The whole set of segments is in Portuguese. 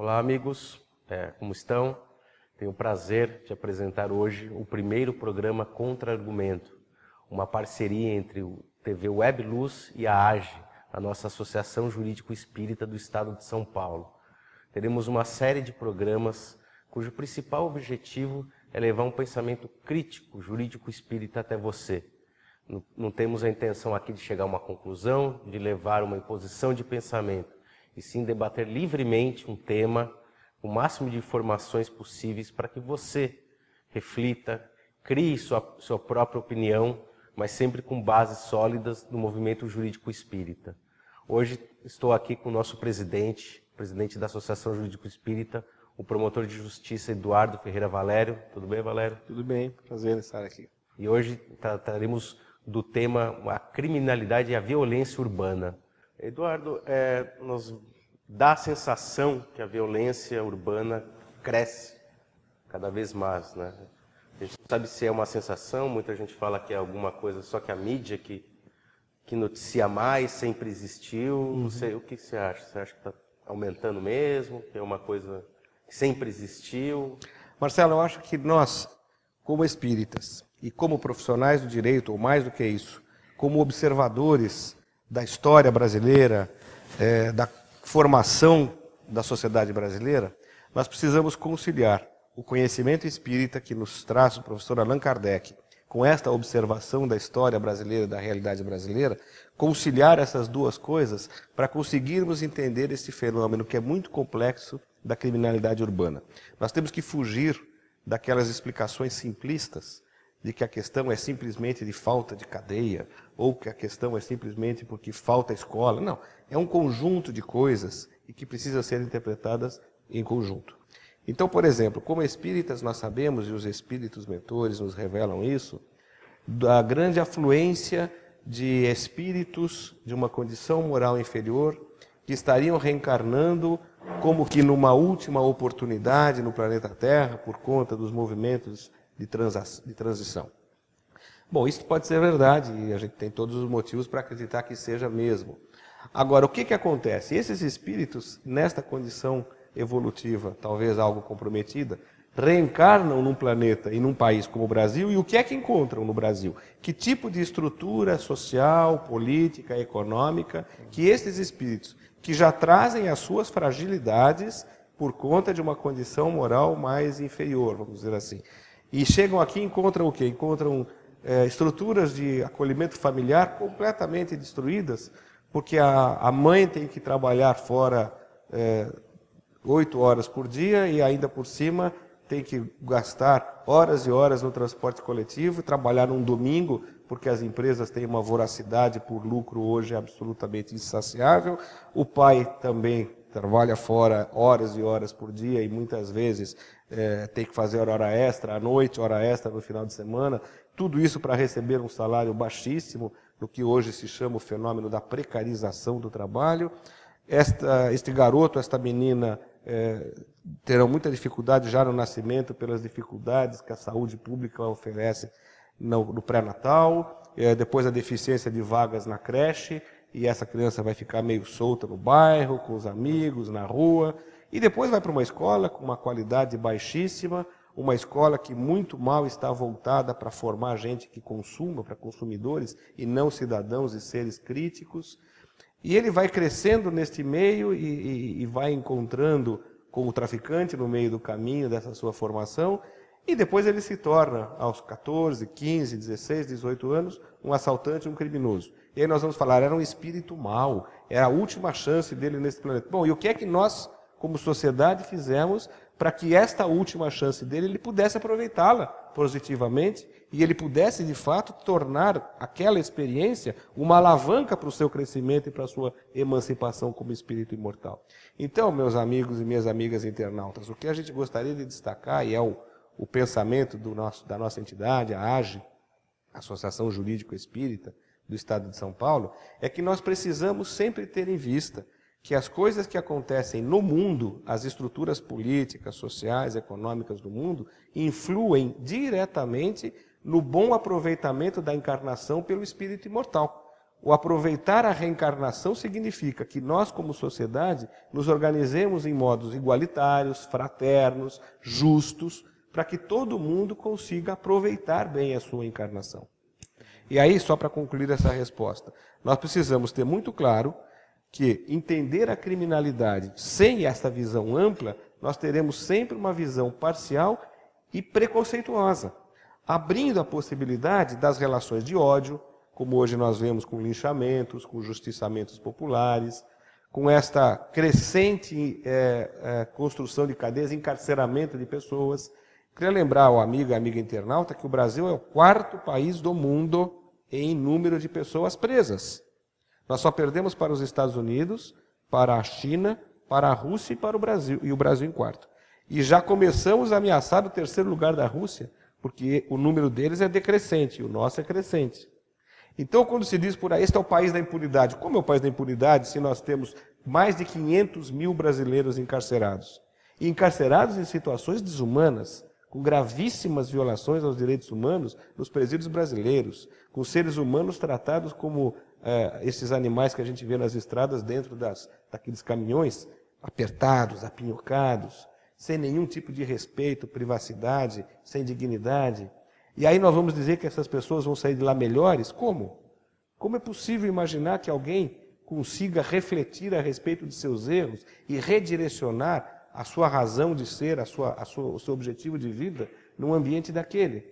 Olá, amigos. Como estão? Tenho o prazer de apresentar hoje o primeiro programa Contra-Argumento, uma parceria entre o TV Web Luz e a AGE, a nossa Associação Jurídico Espírita do Estado de São Paulo. Teremos uma série de programas cujo principal objetivo é levar um pensamento crítico jurídico espírita até você. Não temos a intenção aqui de chegar a uma conclusão, de levar uma imposição de pensamento, e sim debater livremente um tema, o máximo de informações possíveis para que você reflita, crie sua própria opinião, mas sempre com bases sólidas no movimento jurídico espírita. Hoje estou aqui com o nosso presidente da Associação Jurídico Espírita, o promotor de justiça Eduardo Ferreira Valério. Tudo bem, Valério? Tudo bem, prazer em estar aqui. E hoje trataremos do tema a criminalidade e a violência urbana. Eduardo, nos dá a sensação que a violência urbana cresce cada vez mais, né? A gente não sabe se é uma sensação, muita gente fala que é alguma coisa, só que a mídia que noticia mais, sempre existiu. Não sei, o que você acha? Você acha que está aumentando mesmo, que é uma coisa que sempre existiu? Marcelo, eu acho que nós, como espíritas e como profissionais do direito, ou mais do que isso, como observadores da história brasileira, da formação da sociedade brasileira, nós precisamos conciliar o conhecimento espírita que nos traz o professor Allan Kardec, com esta observação da história brasileira, da realidade brasileira, conciliar essas duas coisas para conseguirmos entender esse fenômeno que é muito complexo da criminalidade urbana. Nós temos que fugir daquelas explicações simplistas de que a questão é simplesmente de falta de cadeia, ou que a questão é simplesmente porque falta escola. Não, é um conjunto de coisas e que precisam ser interpretadas em conjunto. Então, por exemplo, como espíritas nós sabemos, e os espíritos mentores nos revelam isso, da grande afluência de espíritos de uma condição moral inferior que estariam reencarnando como que numa última oportunidade no planeta Terra por conta dos movimentos de transição. Bom, isso pode ser verdade e a gente tem todos os motivos para acreditar que seja mesmo. Agora, o que acontece? Esses espíritos, nesta condição evolutiva, talvez algo comprometida, reencarnam num planeta e num país como o Brasil, e o que é que encontram no Brasil? Que tipo de estrutura social, política, econômica que esses espíritos, que já trazem as suas fragilidades por conta de uma condição moral mais inferior, vamos dizer assim. E chegam aqui e encontram o quê? Encontram estruturas de acolhimento familiar completamente destruídas, porque a mãe tem que trabalhar fora 8 horas por dia e ainda por cima tem que gastar horas e horas no transporte coletivo, trabalhar num domingo, porque as empresas têm uma voracidade por lucro hoje absolutamente insaciável. O pai também trabalha fora horas e horas por dia e muitas vezes tem que fazer hora extra à noite, hora extra no final de semana. Tudo isso para receber um salário baixíssimo, no que hoje se chama o fenômeno da precarização do trabalho. Este garoto, esta menina, terão muita dificuldade já no nascimento pelas dificuldades que a saúde pública oferece no pré-natal, depois a deficiência de vagas na creche, e essa criança vai ficar meio solta no bairro, com os amigos, na rua, e depois vai para uma escola com uma qualidade baixíssima, uma escola que muito mal está voltada para formar gente que consuma, para consumidores, e não cidadãos e seres críticos. E ele vai crescendo neste meio e vai encontrando com o traficante no meio do caminho dessa sua formação, e depois ele se torna, aos 14, 15, 16, 18 anos, um assaltante, um criminoso. E aí nós vamos falar, era um espírito mau, era a última chance dele nesse planeta. Bom, e o que é que nós, como sociedade, fizemos para que esta última chance dele, ele pudesse aproveitá-la positivamente e ele pudesse, de fato, tornar aquela experiência uma alavanca para o seu crescimento e para a sua emancipação como espírito imortal. Então, meus amigos e minhas amigas internautas, o que a gente gostaria de destacar, e é o pensamento da nossa entidade, a AGE, Associação Jurídico Espírita do Estado de São Paulo, é que nós precisamos sempre ter em vista que as coisas que acontecem no mundo, as estruturas políticas, sociais, econômicas do mundo, influem diretamente no bom aproveitamento da encarnação pelo espírito imortal. O aproveitar a reencarnação significa que nós, como sociedade, nos organizemos em modos igualitários, fraternos, justos, para que todo mundo consiga aproveitar bem a sua encarnação. E aí, só para concluir essa resposta, nós precisamos ter muito claro que entender a criminalidade sem essa visão ampla, nós teremos sempre uma visão parcial e preconceituosa, abrindo a possibilidade das relações de ódio, como hoje nós vemos com linchamentos, com justiçamentos populares, com esta crescente construção de cadeias, encarceramento de pessoas. Queria lembrar ao amigo e amiga internauta que o Brasil é o 4º país do mundo em número de pessoas presas. Nós só perdemos para os Estados Unidos, para a China, para a Rússia e para o Brasil, e o Brasil em 4º. E já começamos a ameaçar o 3º lugar da Rússia, porque o número deles é decrescente, e o nosso é crescente. Então, quando se diz por aí, este é o país da impunidade. Como é o país da impunidade se nós temos mais de 500 mil brasileiros encarcerados? E encarcerados em situações desumanas, com gravíssimas violações aos direitos humanos nos presídios brasileiros, com seres humanos tratados como esses animais que a gente vê nas estradas dentro daqueles caminhões, apertados, apinhocados, sem nenhum tipo de respeito, privacidade, sem dignidade. E aí nós vamos dizer que essas pessoas vão sair de lá melhores? Como? Como é possível imaginar que alguém consiga refletir a respeito de seus erros e redirecionar a sua razão de ser, o seu objetivo de vida num ambiente daquele?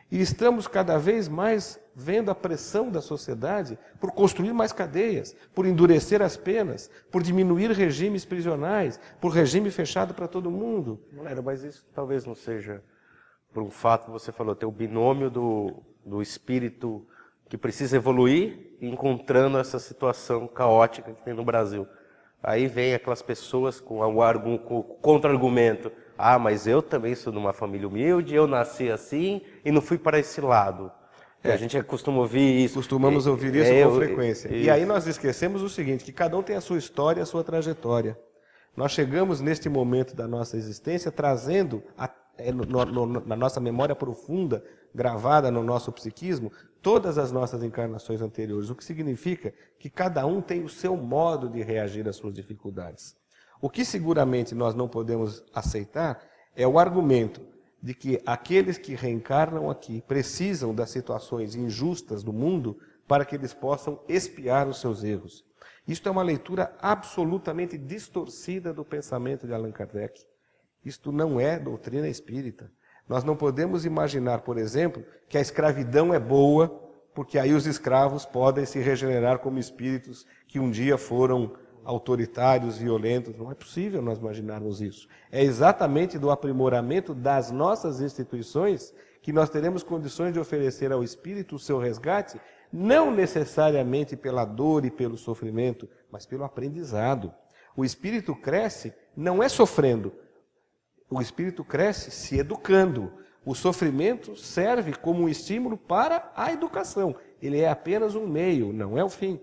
E estamos cada vez mais vendo a pressão da sociedade por construir mais cadeias, por endurecer as penas, por diminuir regimes prisionais, por regime fechado para todo mundo. Galera, mas isso talvez não seja por um fato que você falou, ter o binômio do espírito que precisa evoluir e encontrando essa situação caótica que tem no Brasil. Aí vem aquelas pessoas com o contra-argumento. Ah, mas eu também sou de uma família humilde, eu nasci assim e não fui para esse lado. A gente costuma ouvir isso. Costumamos ouvir isso com frequência. E aí nós esquecemos o seguinte, que cada um tem a sua história e a sua trajetória. Nós chegamos neste momento da nossa existência trazendo na nossa memória profunda, gravada no nosso psiquismo, todas as nossas encarnações anteriores, o que significa que cada um tem o seu modo de reagir às suas dificuldades. O que seguramente nós não podemos aceitar é o argumento de que aqueles que reencarnam aqui precisam das situações injustas do mundo para que eles possam expiar os seus erros. Isto é uma leitura absolutamente distorcida do pensamento de Allan Kardec. Isto não é doutrina espírita. Nós não podemos imaginar, por exemplo, que a escravidão é boa, porque aí os escravos podem se regenerar como espíritos que um dia foram autoritários, violentos. Não é possível nós imaginarmos isso. É exatamente do aprimoramento das nossas instituições que nós teremos condições de oferecer ao espírito o seu resgate, não necessariamente pela dor e pelo sofrimento, mas pelo aprendizado. O espírito cresce não é sofrendo, o espírito cresce se educando. O sofrimento serve como um estímulo para a educação. Ele é apenas um meio, não é o fim.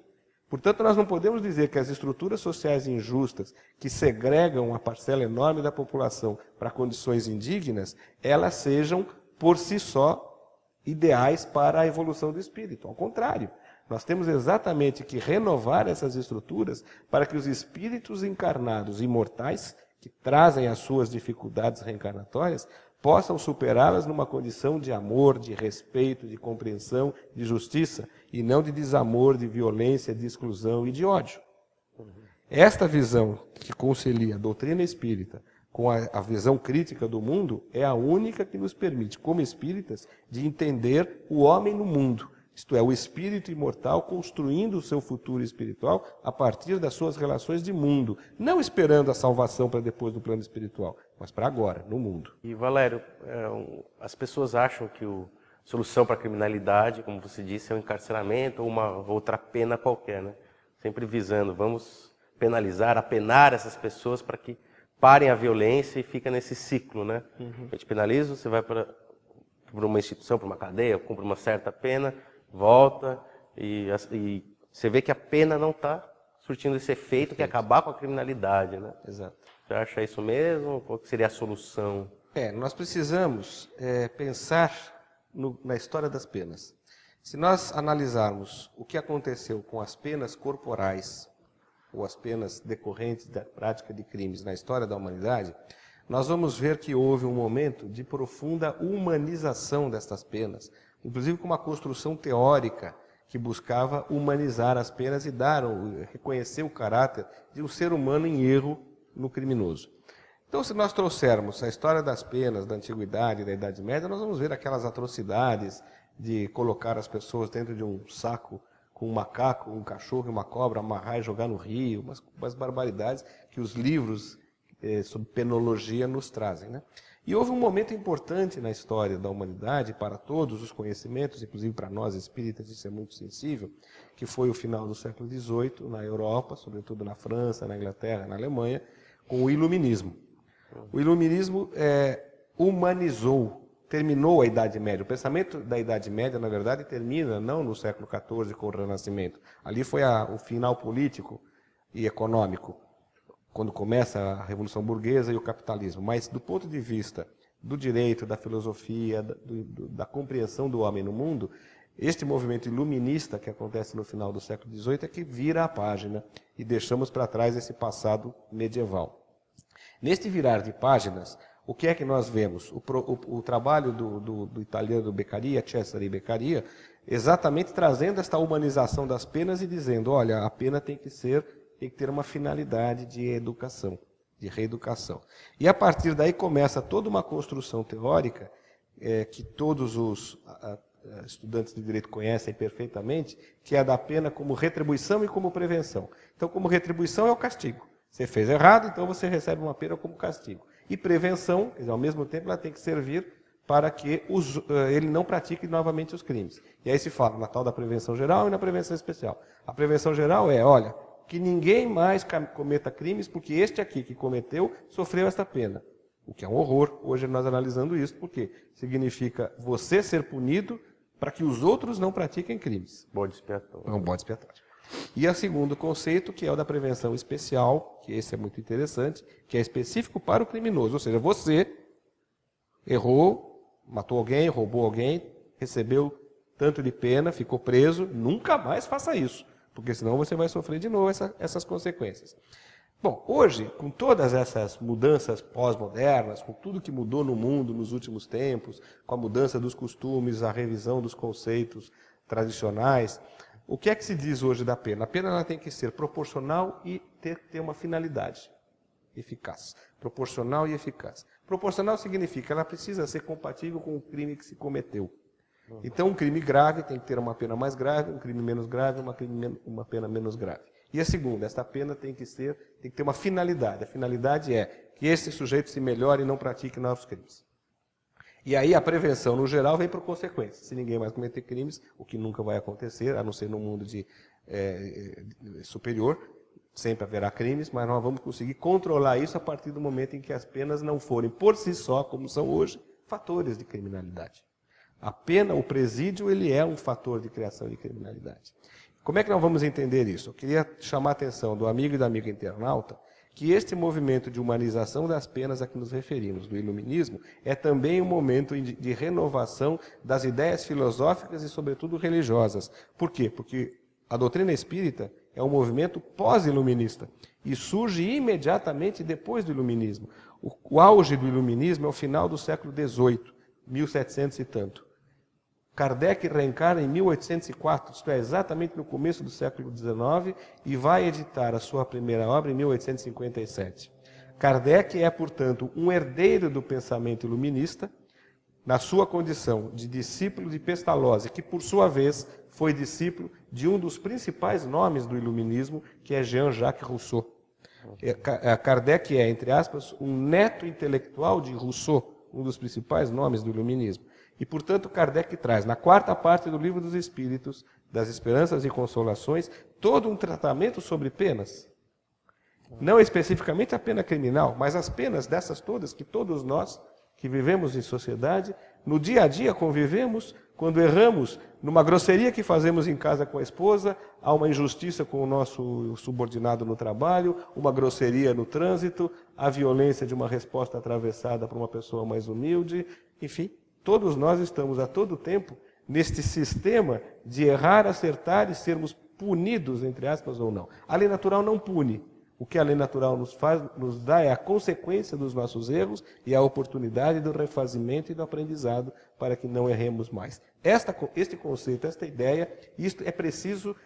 Portanto, nós não podemos dizer que as estruturas sociais injustas, que segregam uma parcela enorme da população para condições indignas, elas sejam, por si só, ideais para a evolução do espírito. Ao contrário, nós temos exatamente que renovar essas estruturas para que os espíritos encarnados imortais, que trazem as suas dificuldades reencarnatórias, possam superá-las numa condição de amor, de respeito, de compreensão, de justiça, e não de desamor, de violência, de exclusão e de ódio. Esta visão que concilia a doutrina espírita com a visão crítica do mundo é a única que nos permite, como espíritas, de entender o homem no mundo. Isto é, o espírito imortal construindo o seu futuro espiritual a partir das suas relações de mundo, não esperando a salvação para depois do plano espiritual, mas para agora, no mundo. E Valério, as pessoas acham que a solução para a criminalidade, como você disse, é o encarceramento ou uma outra pena qualquer, né? Sempre visando, vamos penalizar, apenar essas pessoas para que parem a violência e fica nesse ciclo, né? A gente penaliza, você vai para uma instituição, para uma cadeia, cumpre uma certa pena, volta e você vê que a pena não está surtindo esse efeito que é acabar com a criminalidade, né? Exato. Você acha isso mesmo? Qual que seria a solução? Nós precisamos pensar na história das penas. Se nós analisarmos o que aconteceu com as penas corporais, ou as penas decorrentes da prática de crimes na história da humanidade, nós vamos ver que houve um momento de profunda humanização destas penas, inclusive com uma construção teórica que buscava humanizar as penas e reconhecer o caráter de um ser humano em erro no criminoso. Então, se nós trouxermos a história das penas da Antiguidade e da Idade Média, nós vamos ver aquelas atrocidades de colocar as pessoas dentro de um saco com um macaco, um cachorro e uma cobra, amarrar e jogar no rio, umas barbaridades que os livros sobre penologia nos trazem, né? E houve um momento importante na história da humanidade, para todos os conhecimentos, inclusive para nós espíritas, isso é muito sensível, que foi o final do século XVIII, na Europa, sobretudo na França, na Inglaterra, na Alemanha, com o Iluminismo. O Iluminismo humanizou, terminou a Idade Média. O pensamento da Idade Média, na verdade, termina não no século XIV com o Renascimento. Ali foi o final político e econômico, quando começa a Revolução Burguesa e o capitalismo. Mas do ponto de vista do direito, da filosofia, da compreensão do homem no mundo, este movimento iluminista que acontece no final do século XVIII é que vira a página e deixamos para trás esse passado medieval. Neste virar de páginas, o que é que nós vemos? O trabalho do italiano Beccaria, Cesare Beccaria, exatamente trazendo esta humanização das penas e dizendo, olha, a pena tem que ter uma finalidade de educação, de reeducação. E a partir daí começa toda uma construção teórica que todos os estudantes de direito conhecem perfeitamente, que é a da pena como retribuição e como prevenção. Então, como retribuição é o castigo. Você fez errado, então você recebe uma pena como castigo. E prevenção, quer dizer, ao mesmo tempo, ela tem que servir para que ele não pratique novamente os crimes. E aí se fala na tal da prevenção geral e na prevenção especial. A prevenção geral é, olha, que ninguém mais cometa crimes, porque este aqui que cometeu sofreu esta pena. O que é um horror, hoje nós analisando isso, porque significa você ser punido para que os outros não pratiquem crimes. Bode expiatório. É um bode expiatório. E o segundo conceito, que é o da prevenção especial, que esse é muito interessante, que é específico para o criminoso. Ou seja, você errou, matou alguém, roubou alguém, recebeu tanto de pena, ficou preso, nunca mais faça isso, porque senão você vai sofrer de novo essas consequências. Bom, hoje, com todas essas mudanças pós-modernas, com tudo que mudou no mundo nos últimos tempos, com a mudança dos costumes, a revisão dos conceitos tradicionais, o que é que se diz hoje da pena? A pena ela tem que ser proporcional e ter uma finalidade eficaz. Proporcional e eficaz. Proporcional significa que ela precisa ser compatível com o crime que se cometeu. Então, um crime grave tem que ter uma pena mais grave, um crime menos grave, uma pena menos grave. E a segunda, esta pena tem que ter uma finalidade. A finalidade é que esse sujeito se melhore e não pratique novos crimes. E aí a prevenção, no geral, vem por consequência. Se ninguém mais cometer crimes, o que nunca vai acontecer, a não ser no mundo superior, sempre haverá crimes, mas nós vamos conseguir controlar isso a partir do momento em que as penas não forem, por si só, como são hoje, fatores de criminalidade. A pena, o presídio, ele é um fator de criação de criminalidade. Como é que nós vamos entender isso? Eu queria chamar a atenção do amigo e da amiga internauta que este movimento de humanização das penas a que nos referimos, do iluminismo, é também um momento de renovação das ideias filosóficas e, sobretudo, religiosas. Por quê? Porque a doutrina espírita é um movimento pós-iluminista e surge imediatamente depois do iluminismo. O auge do iluminismo é o final do século XVIII, 1700 e tanto. Kardec reencarna em 1804, isto é, exatamente no começo do século XIX, e vai editar a sua primeira obra em 1857. Kardec é, portanto, um herdeiro do pensamento iluminista, na sua condição de discípulo de Pestalozzi, que, por sua vez, foi discípulo de um dos principais nomes do iluminismo, que é Jean-Jacques Rousseau. Kardec é, entre aspas, um neto intelectual de Rousseau, um dos principais nomes do iluminismo. E, portanto, Kardec traz, na quarta parte do Livro dos Espíritos, das Esperanças e Consolações, todo um tratamento sobre penas. Não especificamente a pena criminal, mas as penas dessas todas, que todos nós, que vivemos em sociedade, no dia a dia convivemos, quando erramos numa grosseria que fazemos em casa com a esposa, há uma injustiça com o nosso subordinado no trabalho, uma grosseria no trânsito, a violência de uma resposta atravessada por uma pessoa mais humilde, enfim. Todos nós estamos a todo tempo neste sistema de errar, acertar e sermos punidos, entre aspas, ou não. A lei natural não pune. O que a lei natural nos dá é a consequência dos nossos erros e a oportunidade do refazimento e do aprendizado para que não erremos mais. Este conceito, esta ideia, isto é preciso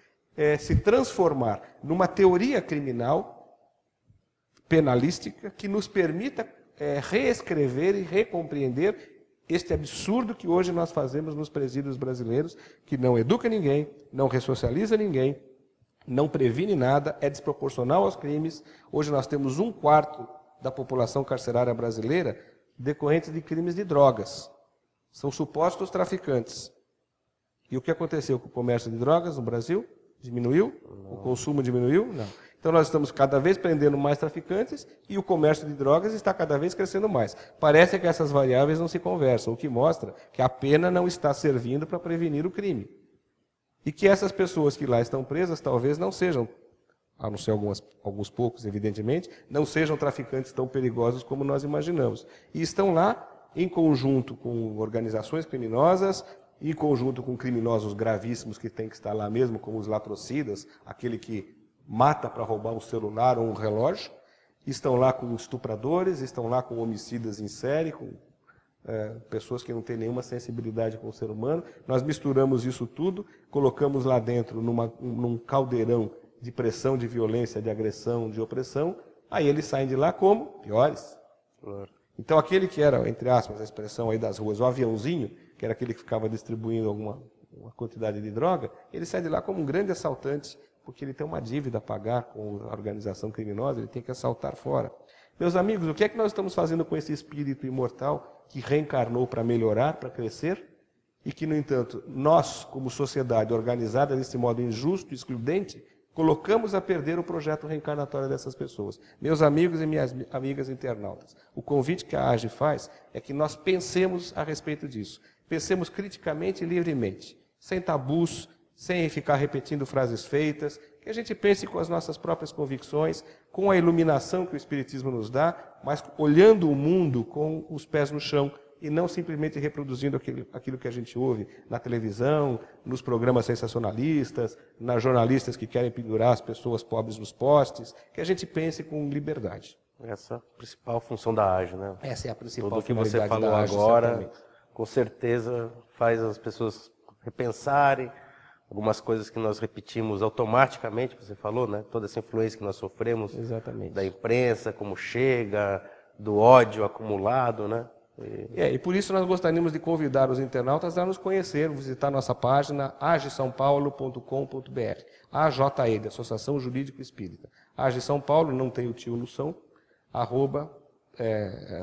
se transformar numa teoria criminal, penalística, que nos permita reescrever e recompreender este absurdo que hoje nós fazemos nos presídios brasileiros, que não educa ninguém, não ressocializa ninguém, não previne nada, é desproporcional aos crimes. Hoje nós temos 1/4 da população carcerária brasileira decorrentes de crimes de drogas. São supostos traficantes. E o que aconteceu com o comércio de drogas no Brasil? Diminuiu? Não. O consumo diminuiu? Não. Então nós estamos cada vez prendendo mais traficantes e o comércio de drogas está cada vez crescendo mais. Parece que essas variáveis não se conversam, o que mostra que a pena não está servindo para prevenir o crime. E que essas pessoas que lá estão presas talvez não sejam, a não ser alguns poucos, evidentemente, não sejam traficantes tão perigosos como nós imaginamos. E estão lá em conjunto com organizações criminosas, em conjunto com criminosos gravíssimos que têm que estar lá mesmo, como os latrocidas, aquele que mata para roubar um celular ou um relógio. Estão lá com estupradores, estão lá com homicidas em série, com pessoas que não têm nenhuma sensibilidade com o ser humano. Nós misturamos isso tudo, colocamos lá dentro num caldeirão de pressão, de violência, de agressão, de opressão, aí eles saem de lá como? Piores. Claro. Então aquele que era, entre aspas, a expressão aí das ruas, o aviãozinho, que era aquele que ficava distribuindo uma quantidade de droga, ele sai de lá como um grande assaltante, porque ele tem uma dívida a pagar com a organização criminosa, ele tem que assaltar fora. Meus amigos, o que é que nós estamos fazendo com esse espírito imortal que reencarnou para melhorar, para crescer, e que, no entanto, nós, como sociedade organizada desse modo injusto e excludente, colocamos a perder o projeto reencarnatório dessas pessoas. Meus amigos e minhas amigas internautas, o convite que a AGE faz é que nós pensemos a respeito disso. Pensemos criticamente e livremente, sem tabus, sem ficar repetindo frases feitas, que a gente pense com as nossas próprias convicções, com a iluminação que o Espiritismo nos dá, mas olhando o mundo com os pés no chão e não simplesmente reproduzindo aquilo que a gente ouve na televisão, nos programas sensacionalistas, nas jornalistas que querem pendurar as pessoas pobres nos postes, que a gente pense com liberdade. Essa é a principal função da AGE, né? Essa é a principal Tudo finalidade da AGE. Tudo que você falou agora, com certeza, faz as pessoas repensarem algumas coisas que nós repetimos automaticamente, você falou, né? Toda essa influência que nós sofremos. Exatamente. Da imprensa, como chega, do ódio acumulado, né? E por isso nós gostaríamos de convidar os internautas a nos conhecer, visitar nossa página agesaopaulo.com.br, AJE, de Associação Jurídico Espírita. AGE São Paulo, não tem o tio no São,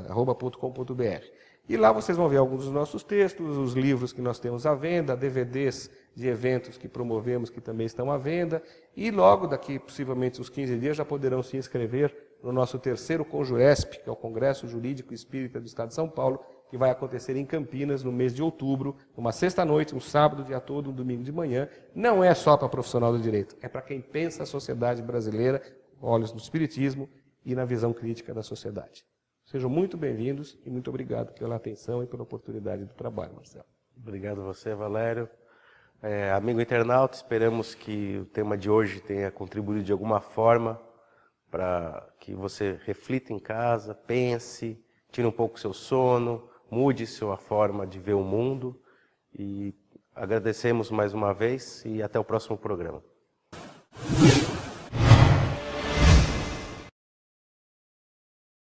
@.com.br. E lá vocês vão ver alguns dos nossos textos, os livros que nós temos à venda, DVDs de eventos que promovemos que também estão à venda. E logo daqui, possivelmente uns 15 dias, já poderão se inscrever no nosso terceiro Conjuresp, que é o Congresso Jurídico Espírita do Estado de São Paulo, que vai acontecer em Campinas no mês de outubro, uma sexta-noite, um sábado, dia todo, um domingo de manhã. Não é só para profissional do direito, é para quem pensa a sociedade brasileira, olhos no espiritismo e na visão crítica da sociedade. Sejam muito bem-vindos e muito obrigado pela atenção e pela oportunidade do trabalho, Marcelo. Obrigado a você, Valério. Amigo internauta, esperamos que o tema de hoje tenha contribuído de alguma forma para que você reflita em casa, pense, tire um pouco o seu sono, mude sua forma de ver o mundo. E agradecemos mais uma vez e até o próximo programa.